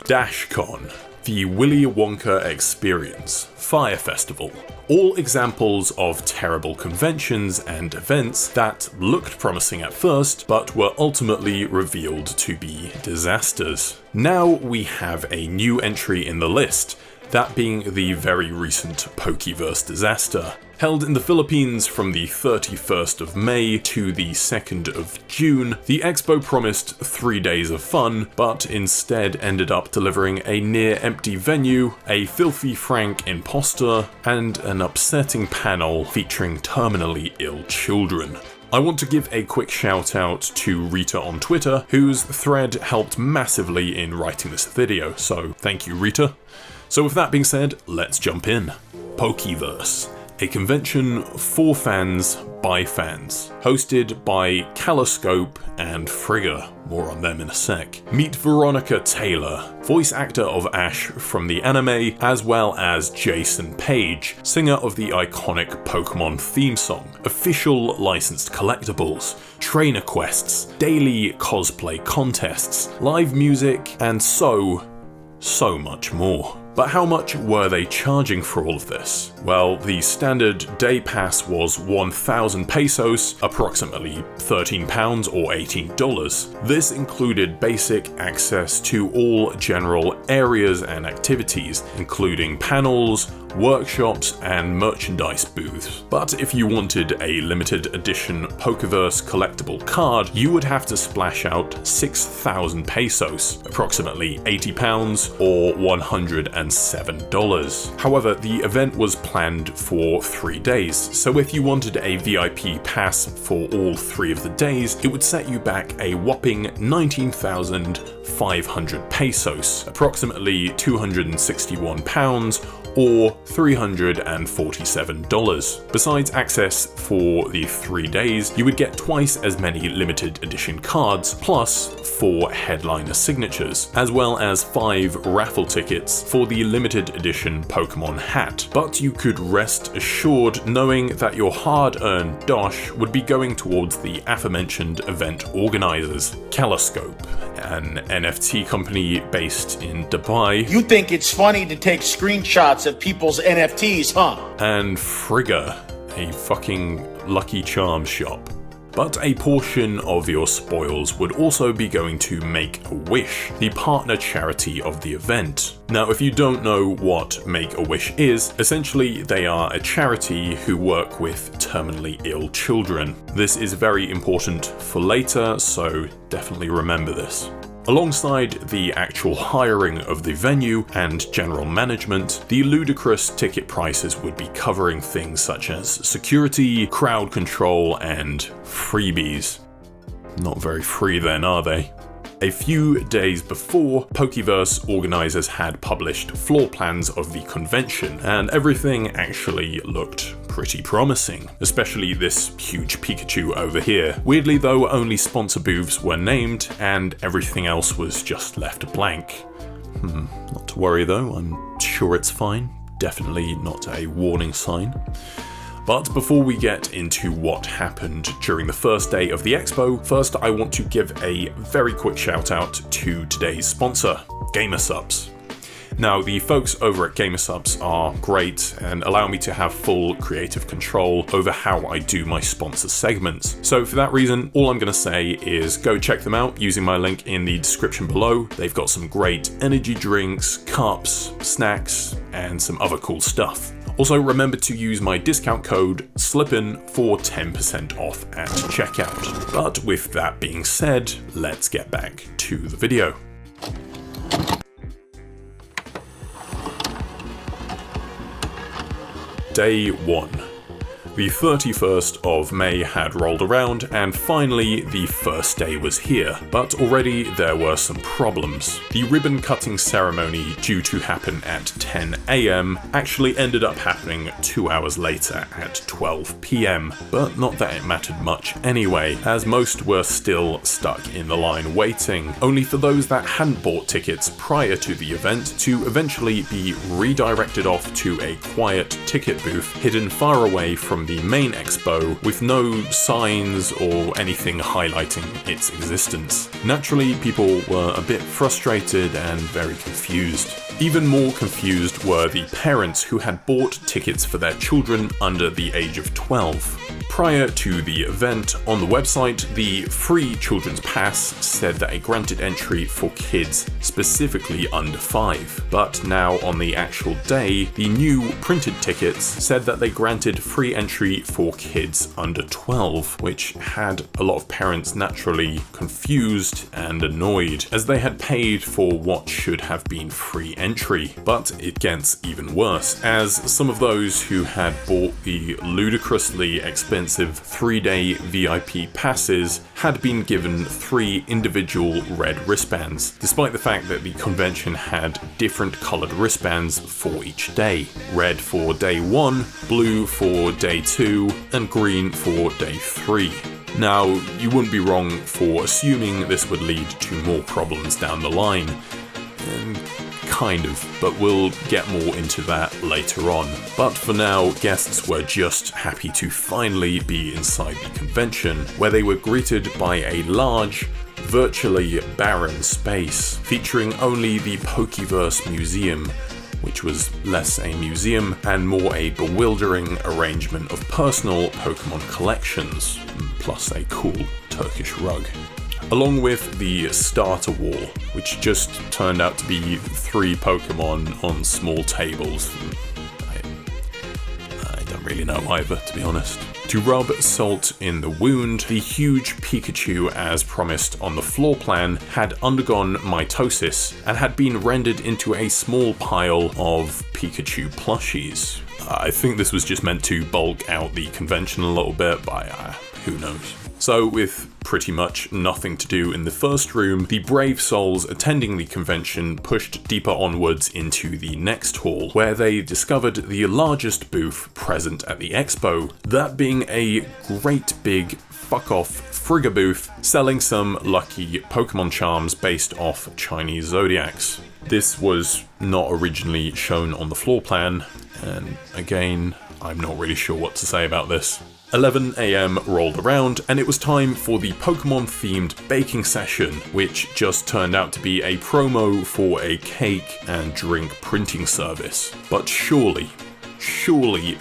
DashCon, the Willy Wonka Experience, Fire Festival. All examples of terrible conventions and events that looked promising at first, but were ultimately revealed to be disasters. Now we have a new entry in the list, that being the very recent Pokéverse Disaster. Held in the Philippines from the 31st of May to the 2nd of June, the expo promised 3 days of fun, but instead ended up delivering a near-empty venue, a filthy Frank imposter, and an upsetting panel featuring terminally ill children. I want to give a quick shout out to Rita on Twitter, whose thread helped massively in writing this video, so thank you, Rita. So with that being said, let's jump in. Pokéverse, a convention for fans by fans, hosted by Caloscope and Frigga, more on them in a sec. Meet Veronica Taylor, voice actor of Ash from the anime, as well as Jason Page, singer of the iconic Pokémon theme song, official licensed collectibles, trainer quests, daily cosplay contests, live music, and so much more. But how much were they charging for all of this? Well, the standard day pass was 1,000 pesos, approximately £13 or $18. This included basic access to all general areas and activities, including panels, workshops, and merchandise booths. But if you wanted a limited edition Pokéverse collectible card, you would have to splash out 6,000 pesos, approximately £80 or $107. However, the event was planned for 3 days, so if you wanted a VIP pass for all 3 of the days, it would set you back a whopping 19,500 pesos, approximately £261 or $347. Besides access for the 3 days, you would get twice as many limited edition cards, plus 4 headliner signatures, as well as 5 raffle tickets for the limited edition Pokemon hat. But you could rest assured knowing that your hard-earned dosh would be going towards the aforementioned event organizers. Caloscope, an NFT company based in Dubai. You think it's funny to take screenshots of people's NFTs, huh? And Frigga, a fucking Lucky Charms shop. But a portion of your spoils would also be going to Make-A-Wish, the partner charity of the event. Now, if you don't know what Make-A-Wish is, essentially they are a charity who work with terminally ill children. This is very important for later, so definitely remember this. Alongside the actual hiring of the venue and general management, the ludicrous ticket prices would be covering things such as security, crowd control, and freebies. Not very free then, are they? A few days before, Pokéverse organisers had published floor plans of the convention, and everything actually looked pretty promising, especially this huge Pikachu over here. Weirdly though, only sponsor booths were named, and everything else was just left blank. Not to worry though, I'm sure it's fine. Definitely not a warning sign. But before we get into what happened during the first day of the expo, first I want to give a very quick shout out to today's sponsor, GamerSupps. Now, the folks over at GamerSupps are great and allow me to have full creative control over how I do my sponsor segments. So for that reason, all I'm going to say is go check them out using my link in the description below. They've got some great energy drinks, cups, snacks, and some other cool stuff. Also, remember to use my discount code SLIPPIN for 10% off at checkout. But with that being said, let's get back to the video. Day 1. The 31st of May had rolled around, and finally the first day was here, but already there were some problems. The ribbon cutting ceremony, due to happen at 10 AM, actually ended up happening 2 hours later at 12 PM, but not that it mattered much anyway, as most were still stuck in the line waiting, only for those that hadn't bought tickets prior to the event to eventually be redirected off to a quiet ticket booth hidden far away from from the main expo with no signs or anything highlighting its existence. Naturally, people were a bit frustrated and very confused. Even more confused were the parents who had bought tickets for their children under the age of 12. Prior to the event, on the website, the free children's pass said that it granted entry for kids specifically under 5. But now on the actual day, the new printed tickets said that they granted free entry for kids under 12, which had a lot of parents naturally confused and annoyed, as they had paid for what should have been free entry. But it gets even worse, as some of those who had bought the ludicrously expensive 3-day VIP passes had been given 3 individual red wristbands, despite the fact that the convention had different coloured wristbands for each day. Red for day 1, blue for day 2, and green for day 3. Now, you wouldn't be wrong for assuming this would lead to more problems down the line. Kind of, but we'll get more into that later on. But for now, guests were just happy to finally be inside the convention, where they were greeted by a large, virtually barren space, featuring only the Pokéverse Museum, which was less a museum and more a bewildering arrangement of personal Pokémon collections, plus a cool Turkish rug. Along with the starter wall, which just turned out to be 3 Pokemon on small tables. I don't really know either, to be honest. To rub salt in the wound, the huge Pikachu, as promised on the floor plan, had undergone mitosis and had been rendered into a small pile of Pikachu plushies. I think this was just meant to bulk out the convention a little bit, but who knows. So, with pretty much nothing to do in the first room, the brave souls attending the convention pushed deeper onwards into the next hall, where they discovered the largest booth present at the expo, that being a great big fuck-off Frigga booth selling some lucky Pokemon charms based off Chinese zodiacs. This was not originally shown on the floor plan, and again, I'm not really sure what to say about this. 11 AM rolled around, and it was time for the Pokemon-themed baking session, which just turned out to be a promo for a cake and drink printing service. But surely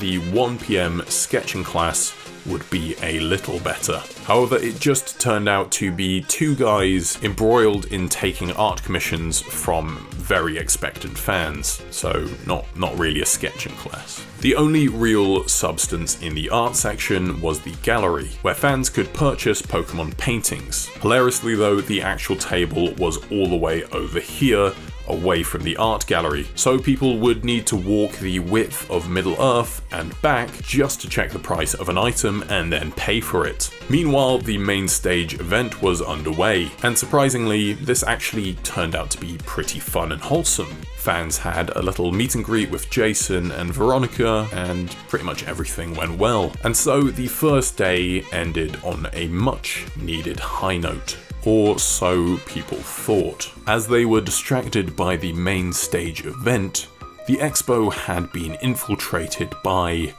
the 1 PM sketching class would be a little better. However, it just turned out to be 2 guys embroiled in taking art commissions from very expectant fans, so not really a sketching class. The only real substance in the art section was the gallery, where fans could purchase Pokemon paintings. Hilariously though, the actual table was all the way over here, away from the art gallery, so people would need to walk the width of Middle-earth and back just to check the price of an item and then pay for it. Meanwhile, the main stage event was underway, and surprisingly, this actually turned out to be pretty fun and wholesome. Fans had a little meet and greet with Jason and Veronica, and pretty much everything went well. And so the first day ended on a much needed high note. Or so people thought. As they were distracted by the main stage event, the expo had been infiltrated by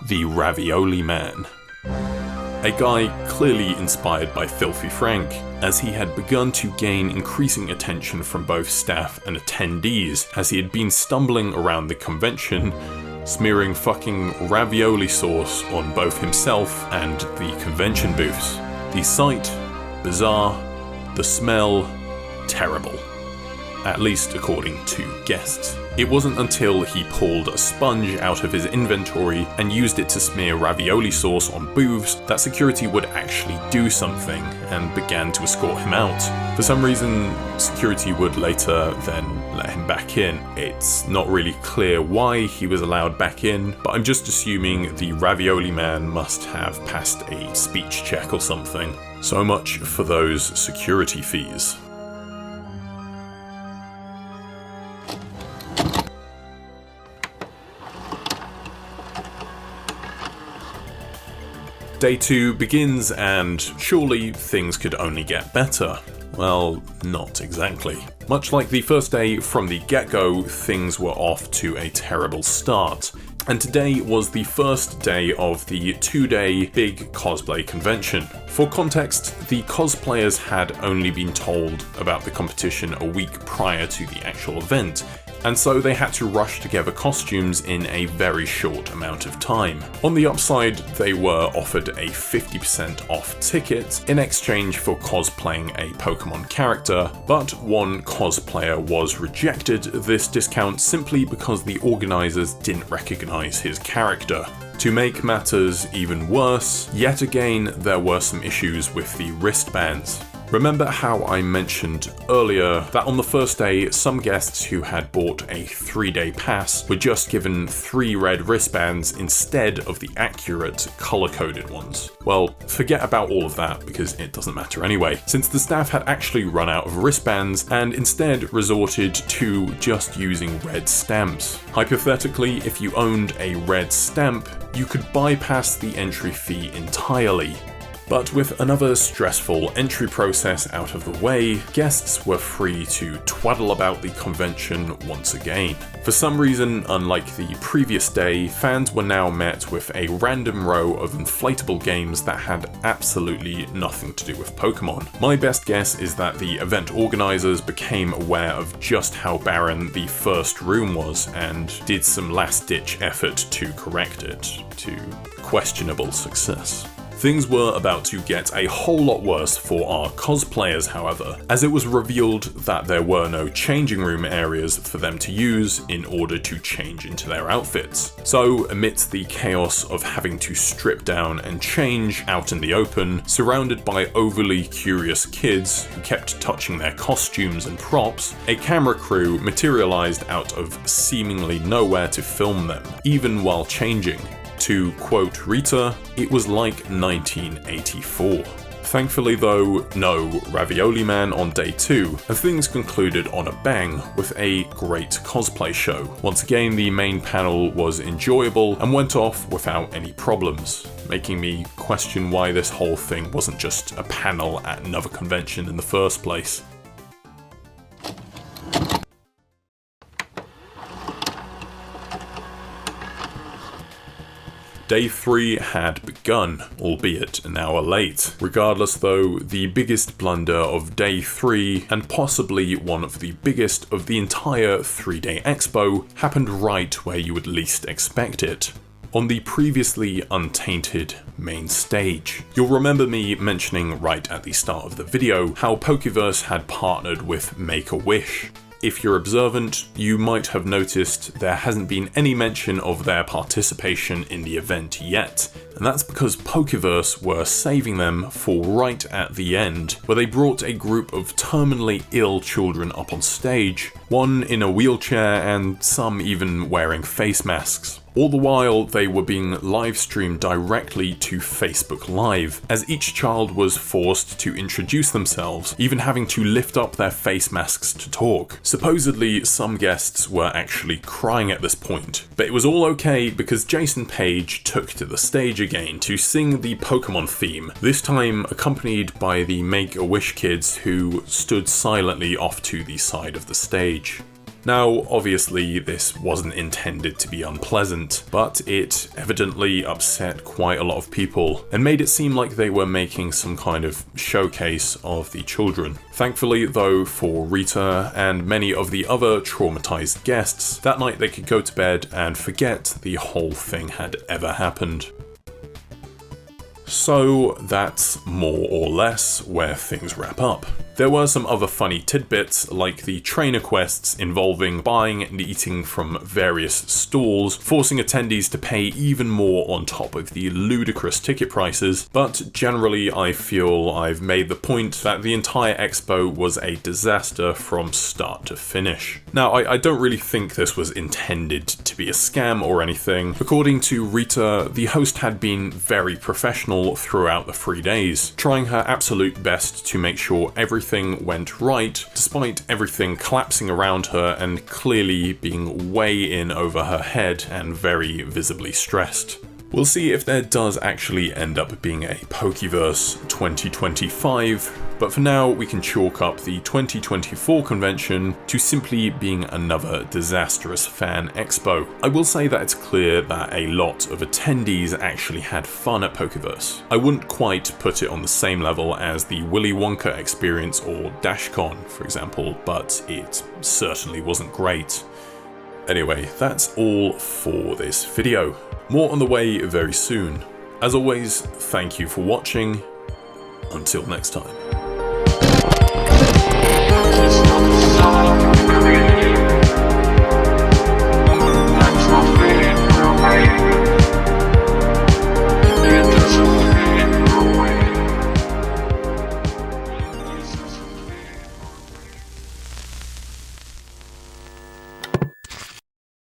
the Ravioli Man. A guy clearly inspired by Filthy Frank, as he had begun to gain increasing attention from both staff and attendees, as he had been stumbling around the convention, smearing fucking ravioli sauce on both himself and the convention booths. The sight, bizarre, the smell, terrible. At least according to guests. It wasn't until he pulled a sponge out of his inventory and used it to smear ravioli sauce on booths that security would actually do something and began to escort him out. For some reason, security would later then let him back in. It's not really clear why he was allowed back in, but I'm just assuming the Ravioli Man must have passed a speech check or something. So much for those security fees. Day 2 begins, and surely things could only get better. Well, not exactly. Much like the first day from the get-go, things were off to a terrible start. and today was the first day of the 2-day big cosplay convention. For context, the cosplayers had only been told about the competition a week prior to the actual event, and so they had to rush together costumes in a very short amount of time. On the upside, they were offered a 50% off ticket in exchange for cosplaying a Pokemon character, but one cosplayer was rejected this discount simply because the organisers didn't recognise his character. To make matters even worse, yet again there were some issues with the wristbands. Remember how I mentioned earlier that on the first day, some guests who had bought a 3-day pass were just given 3 red wristbands instead of the accurate color-coded ones? Well, forget about all of that because it doesn't matter anyway, since the staff had actually run out of wristbands and instead resorted to just using red stamps. Hypothetically, if you owned a red stamp, you could bypass the entry fee entirely. But with another stressful entry process out of the way, guests were free to twaddle about the convention once again. For some reason, unlike the previous day, fans were now met with a random row of inflatable games that had absolutely nothing to do with Pokemon. My best guess is that the event organisers became aware of just how barren the first room was and did some last-ditch effort to correct it, to questionable success. Things were about to get a whole lot worse for our cosplayers, however, as it was revealed that there were no changing room areas for them to use in order to change into their outfits. So, amidst the chaos of having to strip down and change out in the open, surrounded by overly curious kids who kept touching their costumes and props, a camera crew materialized out of seemingly nowhere to film them, even while changing. To quote Rita, it was like 1984. Thankfully though, no Ravioli Man on day 2, and things concluded on a bang with a great cosplay show. Once again, the main panel was enjoyable and went off without any problems, making me question why this whole thing wasn't just a panel at another convention in the first place. Day 3 had begun, albeit an hour late. Regardless though, the biggest blunder of Day 3, and possibly one of the biggest of the entire 3-day expo, happened right where you would least expect it. On the previously untainted main stage. You'll remember me mentioning right at the start of the video how Pokéverse had partnered with Make-A-Wish. If you're observant, you might have noticed there hasn't been any mention of their participation in the event yet, and that's because Pokéverse were saving them for right at the end, where they brought a group of terminally ill children up on stage, one in a wheelchair and some even wearing face masks. All the while, they were being live streamed directly to Facebook Live, as each child was forced to introduce themselves, even having to lift up their face masks to talk. Supposedly, some guests were actually crying at this point, but it was all okay because Jason Page took to the stage again to sing the Pokemon theme, this time accompanied by the Make-A-Wish kids who stood silently off to the side of the stage. Now, obviously, this wasn't intended to be unpleasant, but it evidently upset quite a lot of people, and made it seem like they were making some kind of showcase of the children. Thankfully, though, for Rita and many of the other traumatized guests, that night they could go to bed and forget the whole thing had ever happened. So that's more or less where things wrap up. There were some other funny tidbits, like the trainer quests involving buying and eating from various stalls, forcing attendees to pay even more on top of the ludicrous ticket prices, but generally I feel I've made the point that the entire expo was a disaster from start to finish. Now, I don't really think this was intended to be a scam or anything. According to Rita, the host had been very professional throughout the 3 days, trying her absolute best to make sure everything went right, despite everything collapsing around her and clearly being way in over her head and very visibly stressed. We'll see if there does actually end up being a Pokéverse 2025, But for now, we can chalk up the 2024 convention to simply being another disastrous fan expo. I will say that it's clear that a lot of attendees actually had fun at Pokéverse. I wouldn't quite put it on the same level as the Willy Wonka experience or DashCon, for example, but it certainly wasn't great. Anyway, that's all for this video. More on the way very soon. As always, thank you for watching. Until next time.